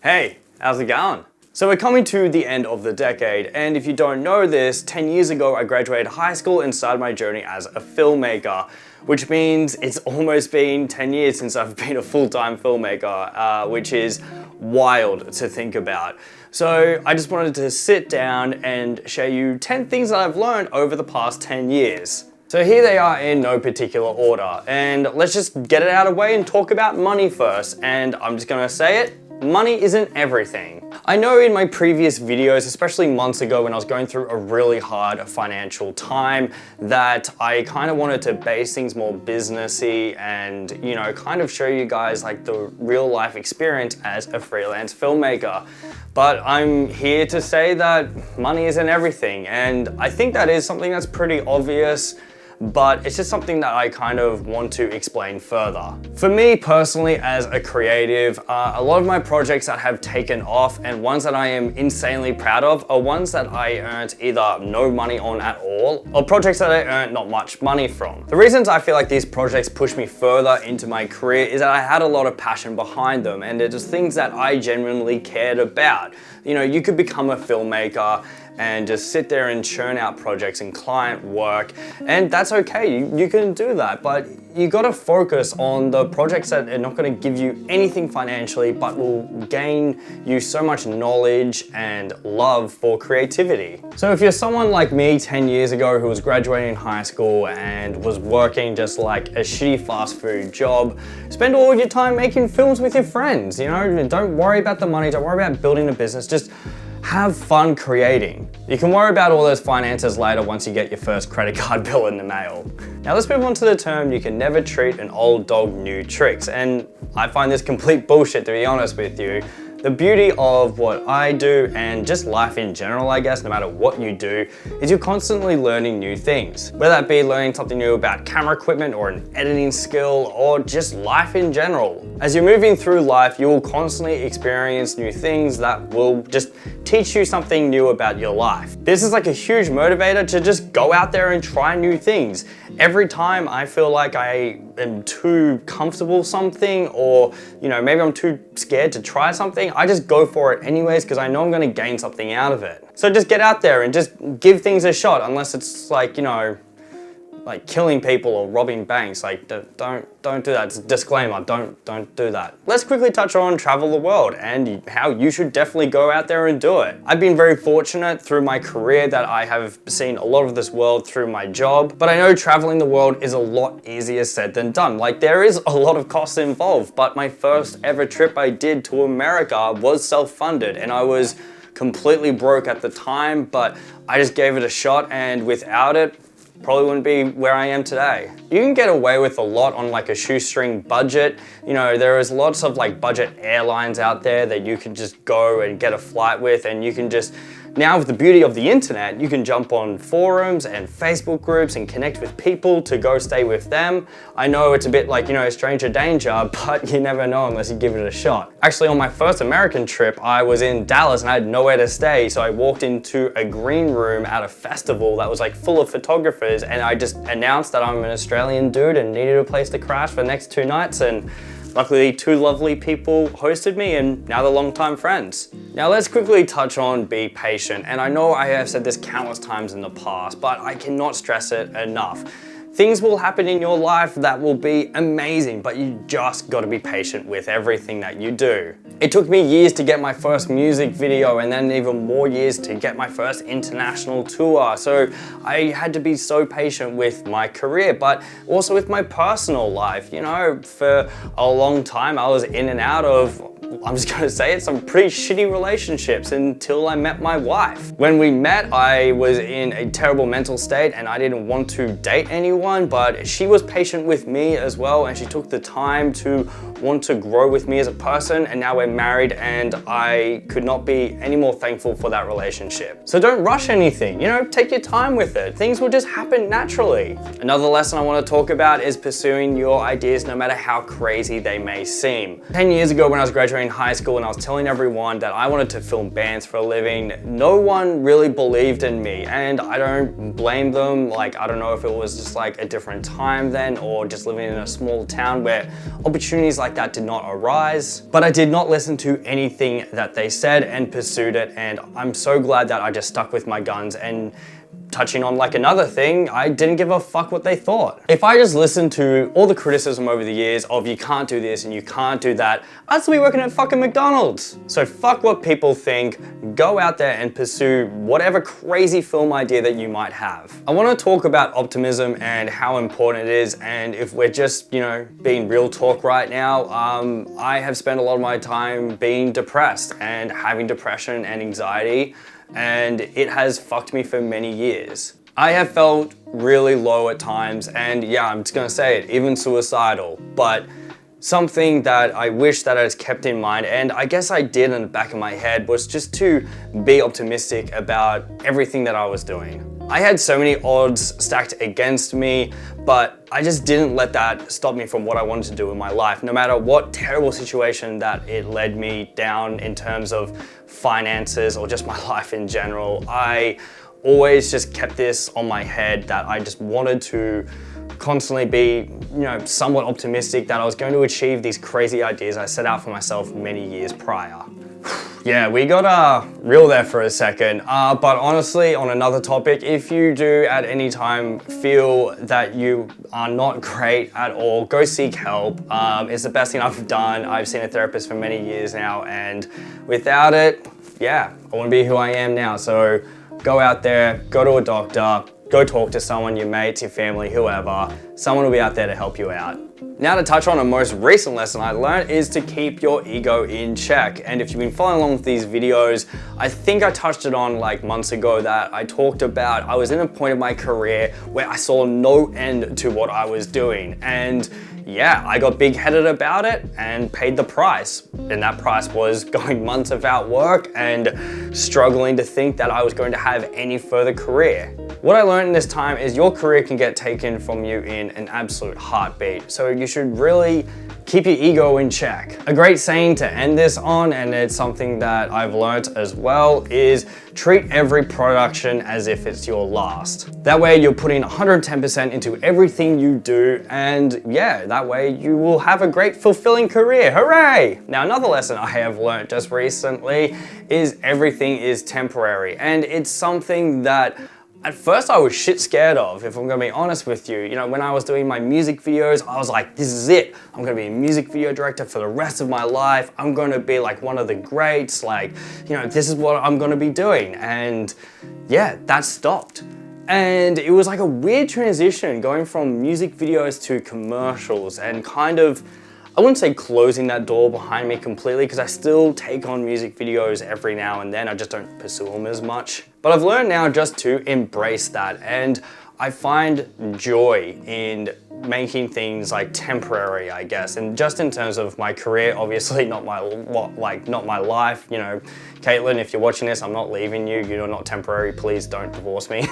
Hey, how's it going? So we're coming to the end of the decade, and if you don't know this, 10 years ago I graduated high school and started my journey as a filmmaker, which means it's almost been 10 years since I've been a full-time filmmaker, which is wild to think about. So I just wanted to sit down and share you 10 things that I've learned over the past 10 years. So here they are in no particular order, and let's just get it out of the way and talk about money first. And I'm just gonna say it, money isn't everything. I know in my previous videos, especially months ago when I was going through a really hard financial time, that I kind of wanted to base things more businessy and, you know, kind of show you guys like the real life experience as a freelance filmmaker. But I'm here to say that money isn't everything, and I think that is something that's pretty obvious, but it's just something that I kind of want to explain further. For me personally, as a creative, a lot of my projects that have taken off and ones that I am insanely proud of are ones that I earned either no money on at all or projects that I earned not much money from. The reasons I feel like these projects pushed me further into my career is that I had a lot of passion behind them, and they're just things that I genuinely cared about. You know, you could become a filmmaker and just sit there and churn out projects and client work, and that's okay, you can do that, but you gotta focus on the projects that are not gonna give you anything financially but will gain you so much knowledge and love for creativity. So if you're someone like me 10 years ago who was graduating high school and was working just like a shitty fast food job, spend all of your time making films with your friends, you know, don't worry about the money, don't worry about building a business, just have fun creating. You can worry about all those finances later once you get your first credit card bill in the mail. Now let's move on to the term, you can never treat an old dog new tricks. And I find this complete bullshit, to be honest with you. The beauty of what I do and just life in general, I guess, no matter what you do, is you're constantly learning new things. Whether that be learning something new about camera equipment or an editing skill or just life in general. As you're moving through life, you will constantly experience new things that will just teach you something new about your life. This is like a huge motivator to just go out there and try new things. Every time I feel like I am too comfortable something, or you know, maybe I'm too scared to try something, I just go for it anyways because I know I'm going to gain something out of it. So just get out there and just give things a shot, unless it's like, you know, like killing people or robbing banks. Like don't do that. It's a disclaimer, don't do that. Let's quickly touch on travel the world and how you should definitely go out there and do it. I've been very fortunate through my career that I have seen a lot of this world through my job, but I know traveling the world is a lot easier said than done. Like there is a lot of costs involved, but my first ever trip I did to America was self-funded, and I was completely broke at the time, but I just gave it a shot, and without it, probably wouldn't be where I am today. You can get away with a lot on like a shoestring budget. You know, there is lots of like budget airlines out there that you can just go and get a flight with, and you can just, now with the beauty of the internet, you can jump on forums and Facebook groups and connect with people to go stay with them. I know it's a bit like, you know, stranger danger, but you never know unless you give it a shot. Actually, on my first American trip, I was in Dallas and I had nowhere to stay, so I walked into a green room at a festival that was like full of photographers, and I just announced that I'm an Australian dude and needed a place to crash for the next 2 nights, and luckily 2 lovely people hosted me, and now they're longtime friends. Now let's quickly touch on be patient, and I know I have said this countless times in the past, but I cannot stress it enough. Things will happen in your life that will be amazing, but you just gotta be patient with everything that you do. It took me years to get my first music video, and then even more years to get my first international tour. So I had to be so patient with my career, but also with my personal life. You know, for a long time I was in and out of, I'm just gonna say it, some pretty shitty relationships until I met my wife. When we met, I was in a terrible mental state and I didn't want to date anyone, but she was patient with me as well, and she took the time to want to grow with me as a person, and now we're married, and I could not be any more thankful for that relationship. So don't rush anything, you know, take your time with it. Things will just happen naturally. Another lesson I want to talk about is pursuing your ideas no matter how crazy they may seem. 10 years ago when I was graduating high school and I was telling everyone that I wanted to film bands for a living, no one really believed in me, and I don't blame them. Like, I don't know if it was just like like a different time then, or just living in a small town where opportunities like that did not arise. But I did not listen to anything that they said and pursued it, and I'm so glad that I just stuck with my guns. And touching on like another thing, I didn't give a fuck what they thought. If I just listened to all the criticism over the years of you can't do this and you can't do that, I'd still be working at fucking McDonald's. So fuck what people think, go out there and pursue whatever crazy film idea that you might have. I want to talk about optimism and how important it is, and if we're just, you know, being real talk right now, I have spent a lot of my time being depressed and having depression and anxiety, and it has fucked me for many years. I have felt really low at times, and yeah, I'm just gonna say it, even suicidal, but something that I wish that I was kept in mind, and I guess I did in the back of my head, was just to be optimistic about everything that I was doing. I had so many odds stacked against me, but I just didn't let that stop me from what I wanted to do in my life. No matter what terrible situation that it led me down in terms of finances or just my life in general, I always just kept this on my head that I just wanted to constantly be, you know, somewhat optimistic that I was going to achieve these crazy ideas I set out for myself many years prior. Yeah, we got real there for a second, but honestly, on another topic, if you do at any time feel that you are not great at all, go seek help. It's the best thing I've done. I've seen a therapist for many years now, and without it, yeah, I wouldn't be who I am now. So go out there, go to a doctor, go talk to someone, your mates, your family, whoever. Someone will be out there to help you out. Now to touch on a most recent lesson I learned is to keep your ego in check. And if you've been following along with these videos, I think I touched it on like months ago that I talked about I was in a point of my career where I saw no end to what I was doing. And yeah, I got big-headed about it and paid the price. And that price was going months without work and struggling to think that I was going to have any further career. What I learned in this time is your career can get taken from you in an absolute heartbeat. So you should really keep your ego in check. A great saying to end this on, and it's something that I've learned as well, is treat every production as if it's your last. That way you're putting 110% into everything you do, and yeah, that way you will have a great fulfilling career. Hooray! Now another lesson I have learned just recently is everything is temporary, and it's something that at first I was shit scared of, if I'm gonna be honest with you. You know, when I was doing my music videos, I was like, this is it. I'm gonna be a music video director for the rest of my life. I'm gonna be like one of the greats, like, you know, this is what I'm gonna be doing. And yeah, that stopped. And it was like a weird transition going from music videos to commercials and kind of, I wouldn't say closing that door behind me completely, because I still take on music videos every now and then. I just don't pursue them as much. But I've learned now just to embrace that, and I find joy in making things like temporary, I guess. And just in terms of my career, obviously not my life. You know, Caitlin, if you're watching this, I'm not leaving you. You're not temporary. Please don't divorce me.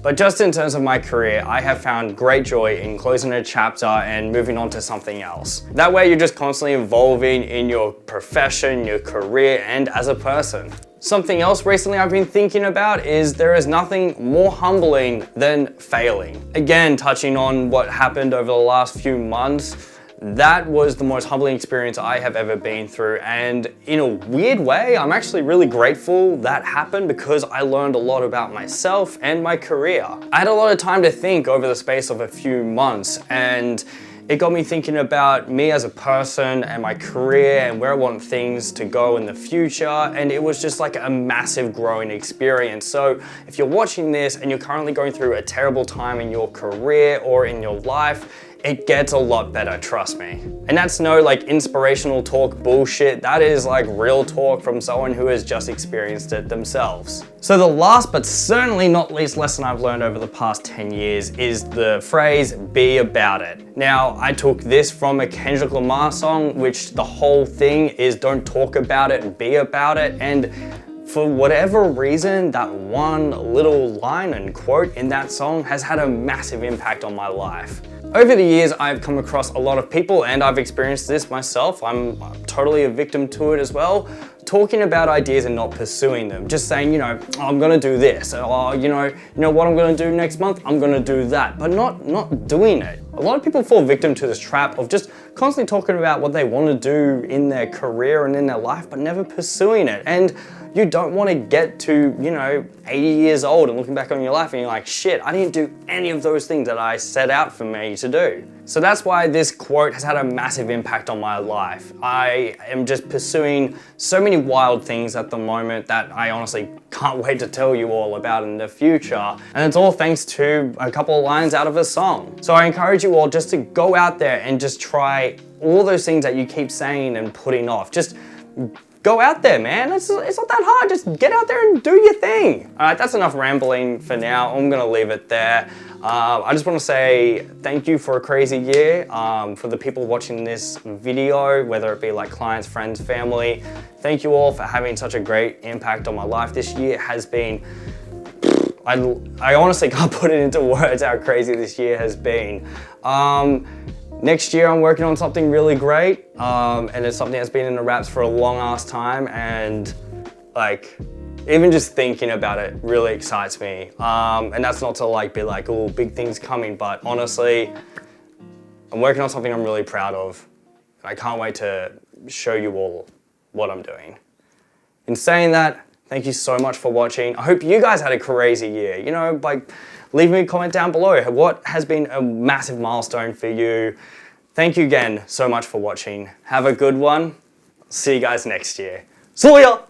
But just in terms of my career, I have found great joy in closing a chapter and moving on to something else. That way you're just constantly evolving in your profession, your career, and as a person. Something else recently I've been thinking about is there is nothing more humbling than failing. Again, touching on what happened over the last few months, that was the most humbling experience I have ever been through. And in a weird way, I'm actually really grateful that happened, because I learned a lot about myself and my career. I had a lot of time to think over the space of a few months, and it got me thinking about me as a person and my career and where I want things to go in the future, and it was just like a massive growing experience. So if you're watching this and you're currently going through a terrible time in your career or in your life, it gets a lot better, trust me. And that's no like inspirational talk bullshit. That is like real talk from someone who has just experienced it themselves. So the last but certainly not least lesson I've learned over the past 10 years is the phrase, be about it. Now, I took this from a Kendrick Lamar song, which the whole thing is don't talk about it, be about it. And for whatever reason, that one little line and quote in that song has had a massive impact on my life. Over the years, I've come across a lot of people, and I've experienced this myself. I'm totally a victim to it as well. Talking about ideas and not pursuing them. Just saying, oh, I'm gonna do this. Or, you know what I'm gonna do next month? I'm gonna do that. But not doing it. A lot of people fall victim to this trap of just constantly talking about what they want to do in their career and in their life, but never pursuing it. And you don't want to get to, 80 years old and looking back on your life and you're like, shit, I didn't do any of those things that I set out for me to do. So that's why this quote has had a massive impact on my life. I am just pursuing so many wild things at the moment that I honestly can't wait to tell you all about in the future. And it's all thanks to a couple of lines out of a song. So I encourage you all just to go out there and just try all those things that you keep saying and putting off. Just go out there, man. It's not that hard. Just get out there and do your thing. All right, that's enough rambling for now. I'm gonna leave it there. I just want to say thank you for a crazy year. For the people watching this video, whether it be like clients, friends, family, thank you all for having such a great impact on my life. This year has been, I honestly can't put it into words how crazy this year has been. Next year I'm working on something really great, and it's something that's been in the wraps for a long ass time, and like, even just thinking about it really excites me. And that's not to be like, oh, big things coming, but honestly, I'm working on something I'm really proud of, and I can't wait to show you all what I'm doing. In saying that, thank you so much for watching. I hope you guys had a crazy year. Leave me a comment down below. What has been a massive milestone for you? Thank you again so much for watching. Have a good one. See you guys next year. See ya!